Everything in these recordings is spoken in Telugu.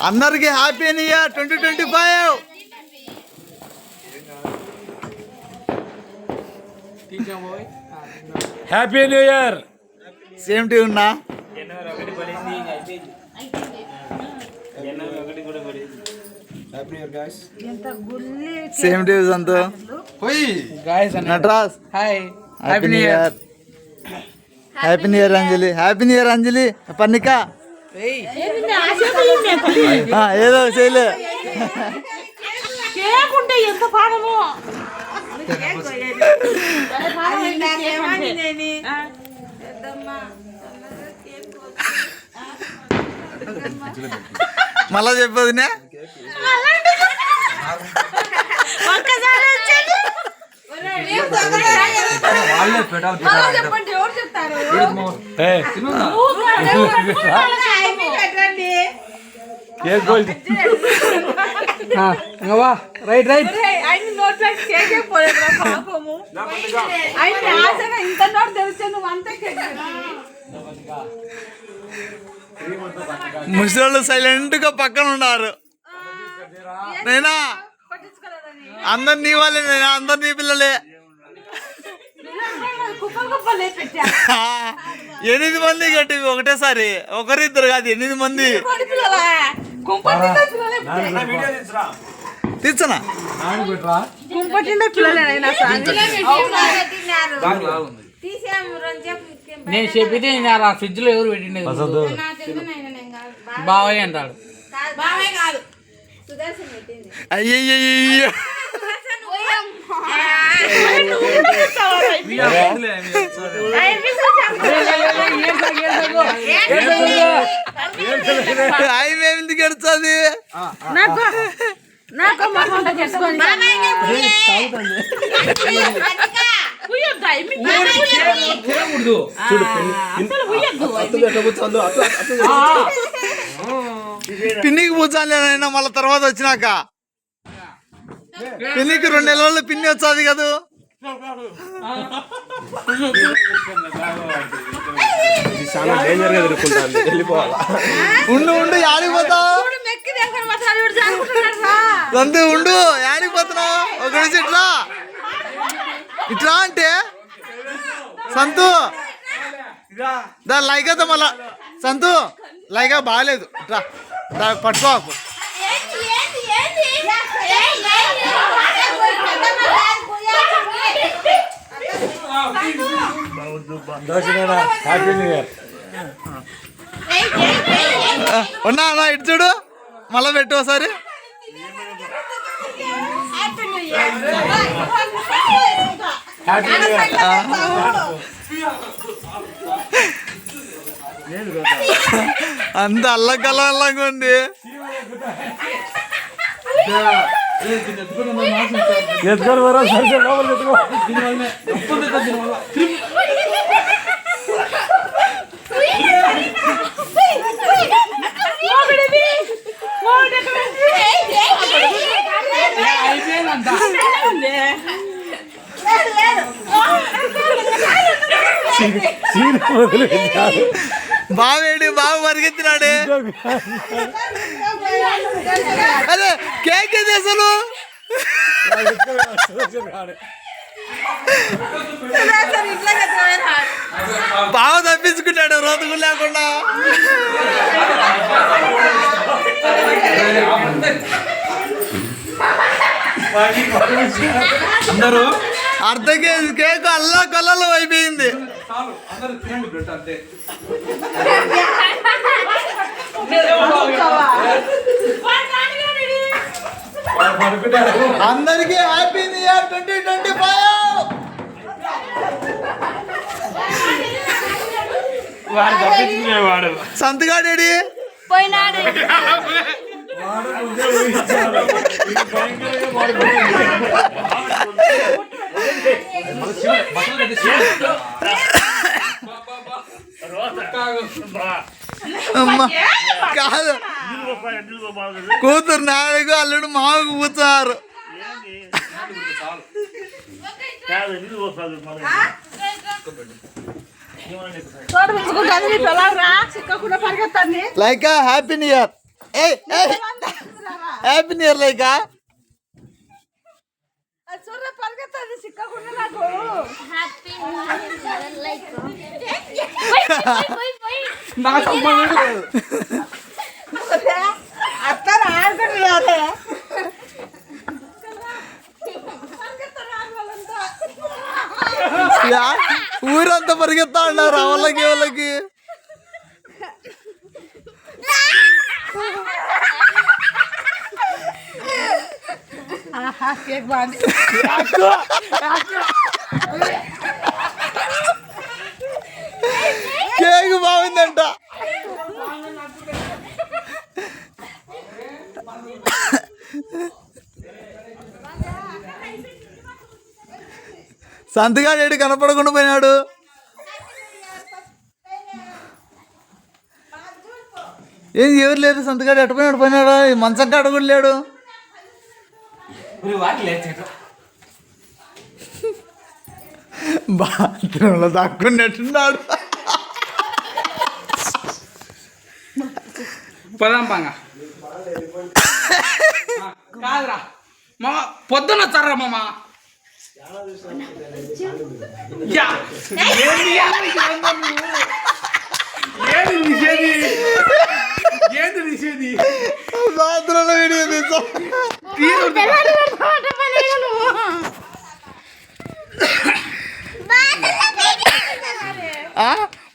అందరికి happy new year 2025. Happy new year. Same too ఉన్నా. సేమ్ టు సంతో. Nataraj happy new year. Happy new year Anjali. Happy new year Anjali. పన్నిక ఏదో చేయలే. ఎంత పాడము మళ్ళా చెప్పదునే. Right right. ముసలోళ్ళు సైలెంట్ గా పక్కన ఉన్నారు. నేనా అందరు నీ వాళ్ళే, నేనా అందరు నీ పిల్లలే. 8 మంది గట్టి ఒకటేసారి, ఒకరిద్దరు కాదు 8 మంది. తీర్చనా నేను చెప్పితే ఫ్రిడ్జ్ లో ఎవరు పెట్టిండే బావయ్య అంటాడు. అయ్యయ్యో ఎందుకు ఎడుతుంది? పిన్నికి పూచాలేనైనా మళ్ళీ తర్వాత వచ్చినాక. పిన్నికి 2 నెలల్లో పిన్ని వచ్చాది కదా. ఉండు ఉండు ఆడిపోతావు. సంతు ఉండు ఆడిపోతున్నావు. ఒక నిమిషం ఇట్లా ఇట్లా అంటే సంతు దా లైకతో మళ్ళా. సంతు లైక బాగాలేదు. ఇట్లా పట్టుకో. Happy new year. ఉన్నా అన్నా ఇటు చూడు. మళ్ళా పెట్టు ఒకసారి. అంత అల్లకల్లంగా ఉంది. ఎత్తుకొని వరా సరిగ్గా లోపల ఎత్తుకో. బావేడి బాబు పరిగెత్తినాడే. అదే కేక్ ఏది అసలు? బావ తప్పించుకుంటాడు రోతుకు లేకుండా. అందరూ అర్ధ కేజీ కేక్ అల్లా కళ్ళలో అయిపోయింది. అందరికీ హ్యాపీ న్యూ ఇయర్ 2025. సంతగాడేడి పోయినాడు. కాదు కూతురు నాలుగు అల్లుడు మాకు కూర్చారు. Laika happy new year. Happy new year Laika చూడ పరిగెత్తది సిక్కకుండా నాకు నాకు సంబంధం అత్త ఆడుకుంటున్నారే ఊరంతా పరిగెత్తా ఉన్నారు వాళ్ళకి కేక్ బాగుంది కేక్ బాగుందంట. సంతగాడు ఏడు కనపడకుండా పోయినాడు. ఏం ఎవరు లేరు, సంతగాడు ఎట్టపోయినాడు పోయినాడు, మంచం కాడ కూడా లేడు. బాత్రూంలో దాక్కున్నట్టున్నాడు. పదాం పంగా కాదురా మామ పొద్దున వచ్చారా మామ ఏది నిషేధి బాత్రూంలో వీడియో తీసా.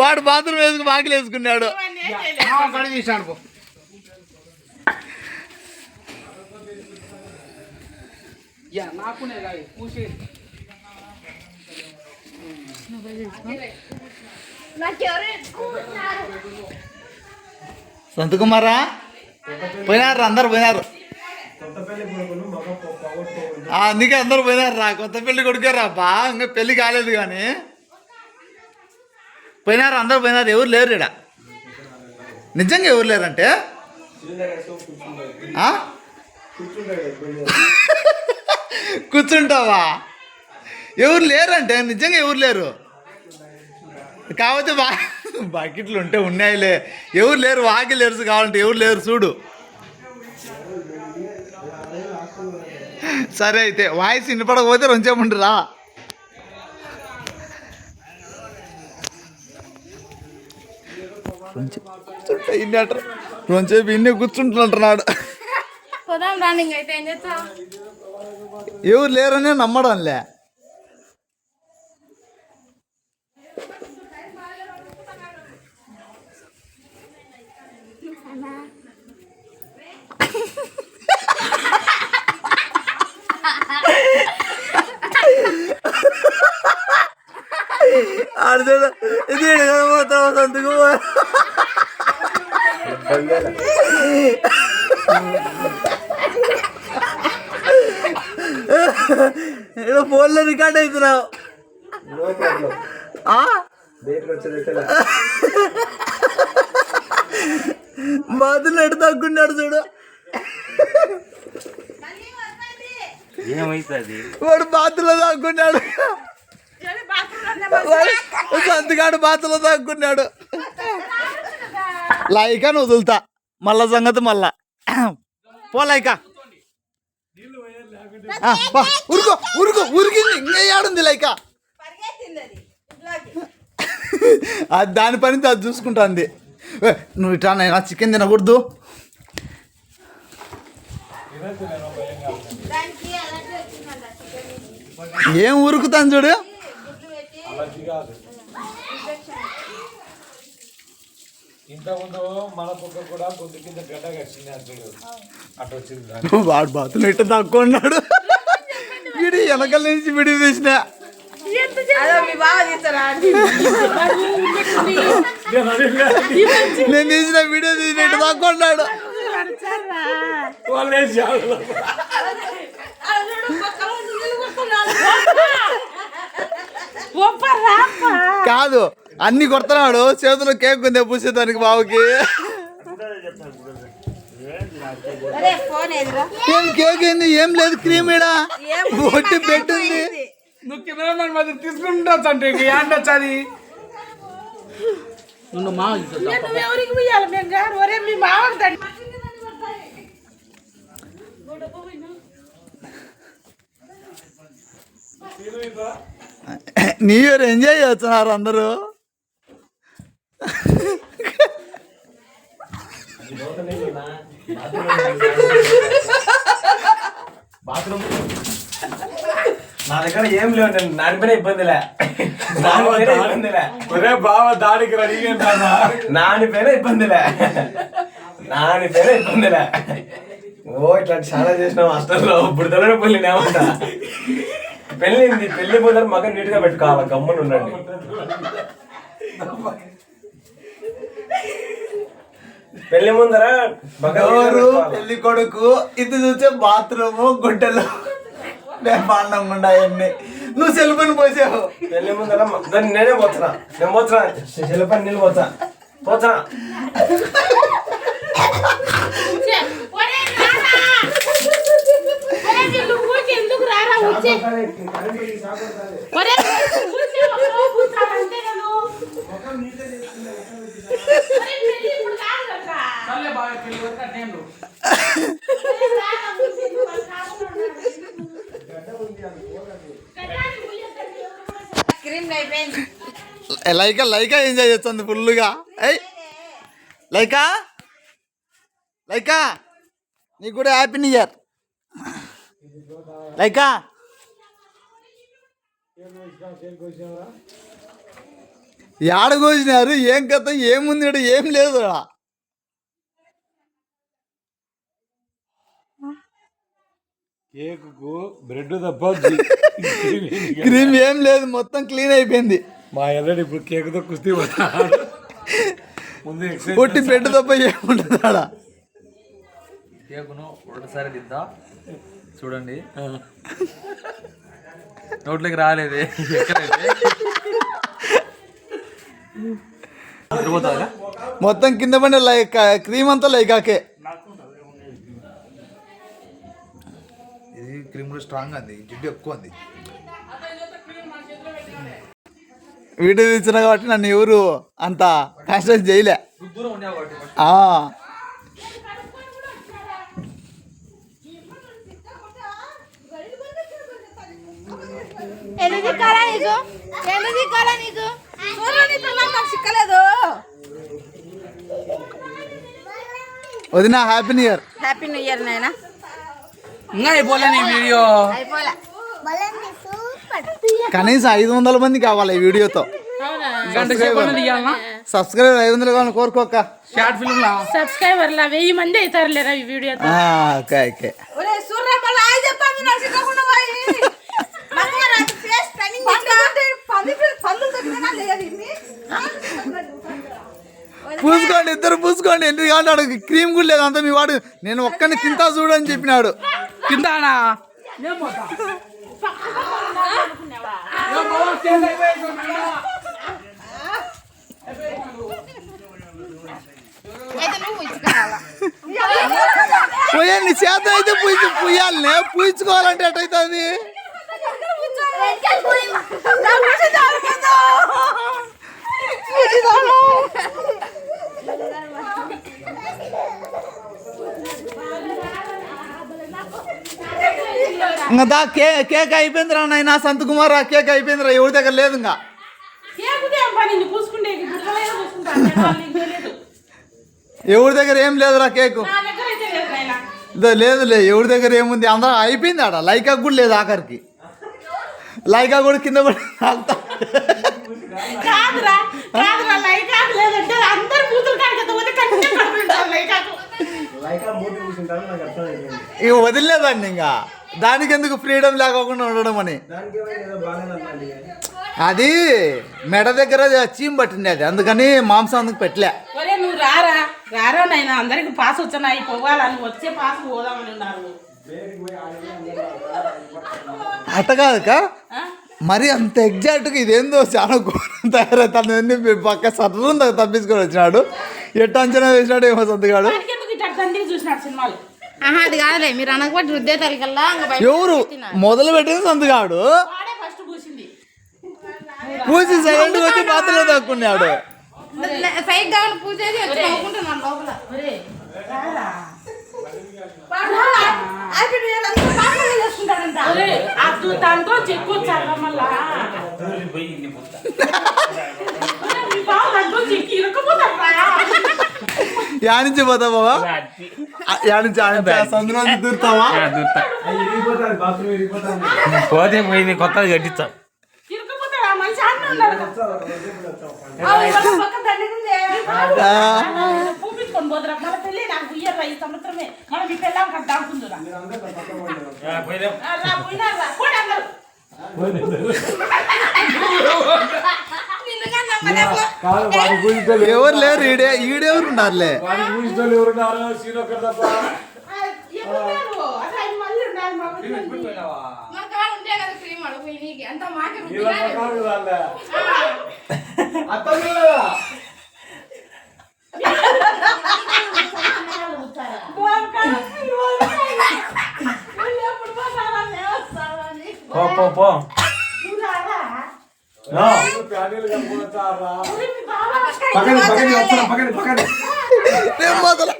వాడు బాత్రూమ్ వేసుకుని బాకిలు వేసుకున్నాడు. తీసాడు పో నాకునే పూసి సంతకుమారా పోయినారు, అందరు పోయినారు. అందుకే అందరు పోయినారు రా. కొత్త పెళ్లి కొడుకారా బా, ఇంకా పెళ్లి కాలేదు కానీ పోయినారు, అందరు పోయినారు. ఎవరు లేరు ఇక్కడ, నిజంగా ఎవరు లేరంటే కూర్చుంటావా? ఎవరు లేరంటే నిజంగా ఎవరు లేరు. కాకపోతే బకెట్లు ఉంటే ఉన్నాయిలే, ఎవరు లేరు. వాకి లేరు కావాలంటే ఎవరు లేరు చూడు. సరే అయితే వాయిస్ వినపడకపోతే రొంచేపు రా. రొంచేపు ఇన్నే కూర్చుంటున్నట్టున్నాడు. ఎవరు లేరనే నమ్మడంలే. ఆడుతాడు ఇది పోతావు సంతకు. ఏదో ఫోన్లో రికార్డ్ అవుతున్నావు. బాతులు ఎడు తగ్గున్నాడు చూడు. ఏమైతుంది వాడు బాతులో తగ్గున్నాడు. సంతగాడు బాతులో తగ్గున్నాడు. లైకాను వదులుతా మళ్ళా సంగతి మళ్ళా పో లైక. ఉరుకు ఉరుకు ఉరికింది, ఇంకా ఏడుంది లైక. అది దాని పని అది చూసుకుంటుంది. నువ్వు ఇట్లా నేను చికెన్ తినకూడదు. ఏం ఉరుకుతాను చూడు. ఇంతకుముందు మన కుక్క కూడా కొద్ది కింద గడ్డ కట్టింది చూడు, అటు వచ్చింది. వాడు బాతులు ఇట్ట తక్కువ ఉన్నాడు. వీడి వెనకాల నుంచి వీడియో తీసిన నేను తీసిన వీడియో తీసినట్టు తక్కువ ఉన్నాడు. కాదు అన్ని కొడుతున్నాడు. చేతిలో కేక్ ఉంది పూసేదానికి బావుకి. ఏం కేక్ ఏంది, ఏం లేదు, క్రీమ్ ఇడా ఒట్టి పెట్టుంది. నువ్వు కింద మరి తీసుకుంటా అంటే ఏంటొచ్చు అది. నువ్వు మా ఎవరికి పోయాలి మేము కాదు. ఒరే మీ మామకి న్యూ ఇయర్ ఎంజాయ్ చేస్తున్నారు అందరూ. నా దగ్గర ఏం లేవు, నేను నానిపోయిన ఇబ్బందిలే. ఒరే బావ దాడికి రెడీ నానిపోయిన ఇబ్బందిలే. ఓ ఇట్లాంటి చాలా చేసినాం హాస్టల్లో. బుడతలోనే పెళ్ళినేమంట. పెళ్ళింది, పెళ్లి పోతారు మగ నీట్ గా పెట్టుకోవాలి, గమ్మున ఉండండి. పెళ్లి ముందర పెళ్లి కొడుకు ఇది చూసే బాత్రూమ్ గుడ్డలు బాగుండకుండా అవన్నీ నువ్వు సెల్ఫోన్ పోసావు. పెళ్లి ముందర దాన్ని నేనే పోతున్నా, నేను పోతున్నా సెల్ఫోన్ నీళ్ళు పోతున్నా. లైకా ఎంజాయ్ చేస్తుంది ఫుల్గా. లైకా నీకు కూడా హ్యాపీ న్యూ ఇయర్. లైకా ఏడ కోసినారు, ఏం కథ, ఏముంది ఇక్కడ, ఏం లేదు. కేకు బ్రెడ్ తప్ప క్రీమ్ ఏం లేదు, మొత్తం క్లీన్ అయిపోయింది. మా ఎల్లడి ఇప్పుడు కేకుతో కుస్తీ పోతాడు. ముందు పొట్టి బ్రెడ్ తప్ప ఏముంటుంది ఆడ. కేకును ఒకటిసారి తిందా చూడండి, నోట్లోకి రాలేదు. మొత్తం కింద పడిన క్రీమ్ అంతా లైకాకే. ఇది క్రీమ్ కూడా స్ట్రాంగ్ ఉంది, జిడ్డు ఎక్కువ ఉంది. వీడియో తీసిన కాబట్టి నన్ను ఎవరు అంత కాన్సన్ట్రేట్ చేయలే. వదినా happy new year. Happy new year నాయనా. ఇంకా అయిపోలే నీ వీడియో. కనీసం 500 మంది కావాలి ఈ వీడియోతో. సబ్స్క్రైబర్ 500 కావాలని కోరుకోక. షార్ట్ ఫిల్మ్ లా సబ్స్క్రైబర్ల 1000 మంది అవుతారు లేరా ఈ వీడియోతో. Okay okay. పూసుకోండి, ఇద్దరు పూసుకోండి. ఎందుకు కావాలంటే క్రీమ్ కూడా లేదు అంతా మీ వాడు. నేను ఒక్కని తింటా చూడని చెప్పినాడు. తింటానా పోయండి, చేత అయితే పుయ్యాలనే, పూయించుకోవాలంటే ఎట్టయితుంది. ఇంకా దా కేక్ అయిపోయిందిరా నాయన సంతకుమార్. కేక్ అయిపోయిందిరా, ఎవరి దగ్గర లేదు. ఇంకా ఎవరి దగ్గర ఏం లేదురా కేకు. లేదులే, ఎవరి దగ్గర ఏముంది, అందరూ అయిపోయింది. ఆడ లైకా కూడా లేదు, ఆఖరికి లైకా కూడా కింద పడి ఇక వదిలేదండి. ఇంకా దానికి ఎందుకు ఫ్రీడమ్ లేకోకుండా ఉండడం అని. అది మెడ దగ్గర చీమ్ పట్టింది, అది అందుకని మాంసం అందుకు పెట్టలే. నువ్వు రారా నైనా, అందరికి పాస్ వచ్చాయి పోవాలని వచ్చే పాస్ పోదామని ఉన్నారు. అట్ట కాదుక మరి అంత ఎగ్జాక్ట్గా ఇదేందో చాలా ఘోరం తయారవుతాను. పక్క సర్రం తప్పించుకొని వచ్చినాడు. ఎట్ట అంచనా వేసినాడు ఏమో సంతగాడు. అది కాదులే, మీరు అనకపోతే రుద్దే తల్లికల్లా ఎవరు మొదలు పెట్టింది సంతగాడు. పూసి సైలెంట్ వచ్చి పాత్రలో దక్కున్నాడు. ఒరే, అద్దు దాంతో చెక్కొచ్చారా మళ్ళా మీ బావ దాంతో చెక్కి ఇరకపోతారా యానించి పోతా బాబా యానించి సందులో దూరుతావా పోతే పోయింది కొత్తది కట్టించా ఇరకపోతాడా మనిషి అన్న ఉన్నాడు పూపించుకొని పోదురా మన పెళ్ళి నాకు ఇయ్యరా ఈ సంవత్సరమే మనం ఈ పెళ్ళాం కదా దాడుకుందురా పోయినారా పోయి అన్నారు ఎవరు లేరు ఈడెవరు ఉన్నారులే ఎవరున్నారు సీనొక్కరు తప్ప పో ప్యానీలు కనుక్కొచ్చారా పక్కన నేను మొదలు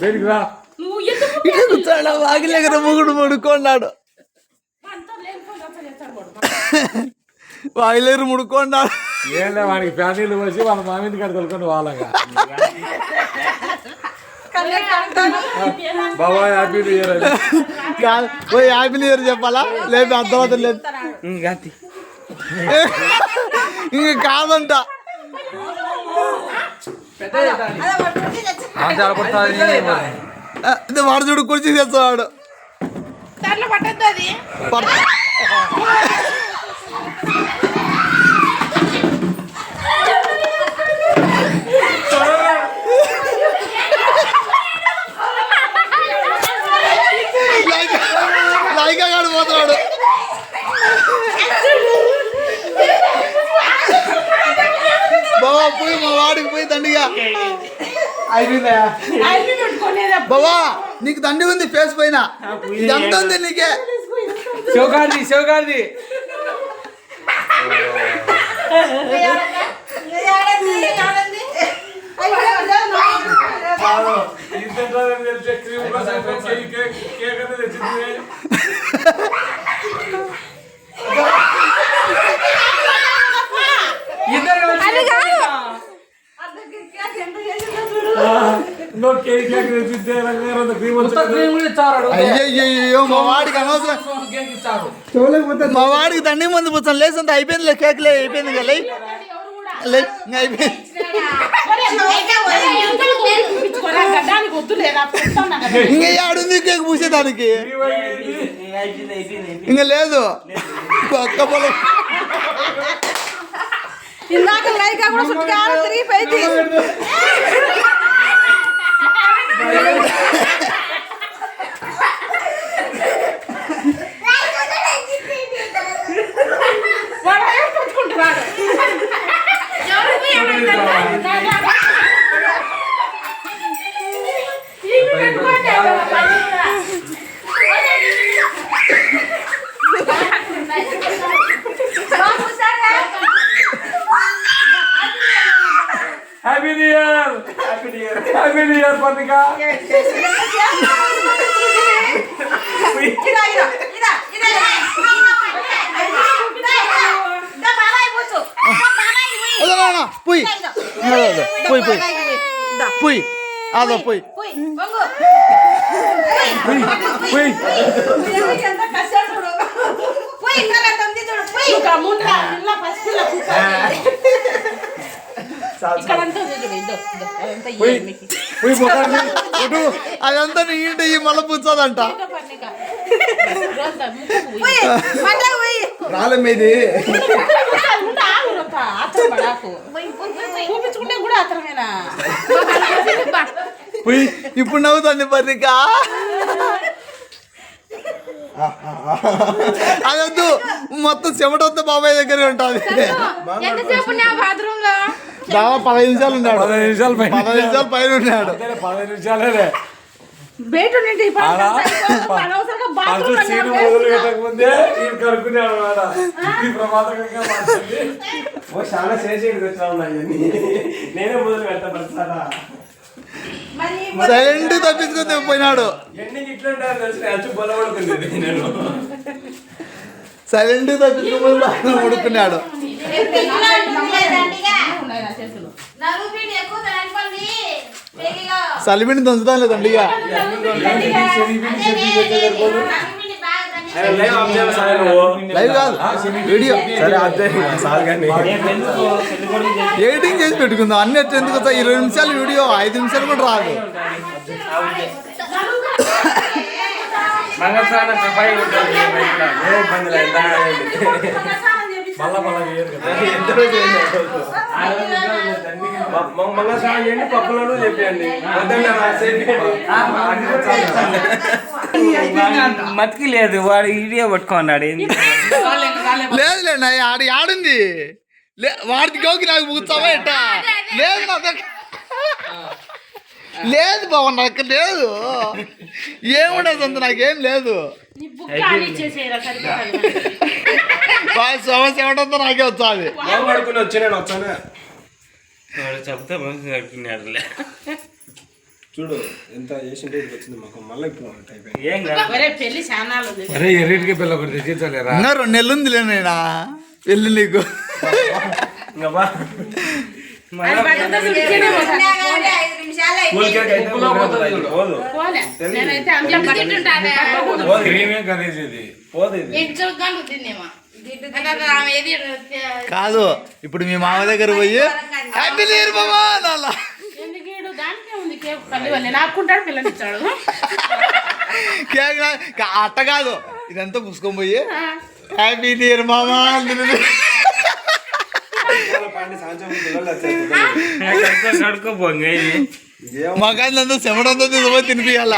దేనికి రా నువ్వు ఎందుకు ఇటు కూర్చోడా వాగిలేకర ముగుడు ముడుకున్నాడు అంతా లేకపోతే అసలు ఎత్తాడు వాడు. వాగిలేరు ముడుకున్నాడు ఏంలే వాడికి ప్యానీలు వచ్చి వాళ్ళ మామింది కాడ తొలుకొని వాళ్ళగా బాబా హ్యాపీ న్యూ ఇయర్ అని పోయి హ్యాపీ న్యూ ఇయర్ చెప్పాలా లేదు అర్థమవుతుంది లేదు ఇంక కాదంట చాలా కొడుతుంది ఇది వాడు చూడు కుర్చీ తెచ్చేవాడు దాంట్లో పట్టద్దు అది లైకా కాడు పోతున్నాడు బాబా పోయి మా వాడికి పోయి దండిగా బాబా నీకు దండి ఉంది ఫేస్ పైన ఎంత ఉంది నీకే శివగారిది అయ్యయ్యో మా వాడికి అనవసరం మా వాడికి దండి మంది పుచ్చాను లేసంత అయిపోయింది కేక్ లే అయిపోయింది కదా అయిపోయింది ఇంకా ఆడుంది కేక్ పూసేదానికి ఇంకా లేదు పక్క పొలం ఇందాక లైకా కూడా చుట్టుకాడ తిరిగిపోయింది happy new year happy new year పత్రిక పోయి పోయి పోయి పోయి అదో పోయి అదంతా నీంటి మళ్ళీ పుచ్చదంట రాలే మీది ఇప్పుడు నవ్వుతుంది పర్రిక అదొద్దు మొత్తం చెమటొద్దు బాబాయ్ దగ్గర ఉంటుంది దాదాపు 15 నిమిషాలు ఉన్నాడు 15 నిమిషాలు 15 నిమిషాలు పైన ఉన్నాడు 15 నిమిషాలే బయట నుండి సీను మొదలు పెట్టకముందే ఈయన కనుక్కున్నాడు అన్నమాట ఈ ప్రమాదకంగా మార్చింది చాలా చేసి వచ్చినా ఉన్నాయి నేనే మొదలు పెడతాను ప్రతిసారి సైలెంట్ తప్పించుకొని పోయినాడు. ఎన్ని ఇట్లా ఉంటారు తెలిసి అచ్చు బలపడుతుంది నేను సైలెంట్ తప్పించుకొని ఉడుకున్నాడు. సలిమిని దంచుతాను లేదండి ఇక లైవ్ ఆఫ్ చేయాలి సార్ నువ్వు లైవ్ కాదు వీడియో. సరే అంతే సార్ కానీ ఎడిటింగ్ చేసి పెట్టుకుందాం. అన్ని ఎట్లా ఎందుకు వస్తాయి? 20 నిమిషాలు వీడియో 5 నిమిషాలు కూడా రాదు. మంగళస్నానం సఫాయి ఉంటుంది ఏ ఇబ్బంది లేదు మళ్ళా మళ్ళా చేయరు కదా మంగళస్నానం చేయండి పప్పులను చెప్పండి మతికి లేదు వాడు వీడియో పట్టుకున్నాడు లేదులేండి ఆడుంది వాడికి గోకి నాకు కూర్చోవా ఎట్టా? లేదు నా దగ్గర లేదు బాబు, నాకు లేదు. ఏముండదు అంత నాకేం లేదు. సమస్య ఏమంటుందో నాకే వచ్చాది. పడుకుని వచ్చి నేను వచ్చాను చెప్తే మంచిగా కట్టుకున్నాడులే. చూడు ఎంత చేసింటే ఇది వచ్చింది మాకు మళ్ళీ ఇప్పుడు అయిపోయింది. ఏం కాదు పెళ్లి చానాలు ఉంది. అరే ఎన్నిటికి పిల్ల ఒకటి తెచ్చించలేరా? ఇంకా 2 నెలలు ఉందిలే నేనా వెళ్ళి నీకు. ఇంకా బా నేనైతే అందులో బకెట్ ఉంటానే క్రీమే కదేసేది పోదు ఇది కాదు ఇప్పుడు మీ మామ దగ్గర పోయి హ్యాపీ న్యూ ఇయర్ మామా అనాలా? ఎందుకు దానికే ఉంది కేక్ పల్లి వల్ల నాకుంటాడు పిల్లనిచ్చాడు. కేక్ అట్ట కాదు, ఇదంతా పుసుకొని పోయి హ్యాపీ న్యూ ఇయర్ మామా అంటుంది. కడుక్కోపోంగా మగాంతా చెమటంతా తినిపియాల.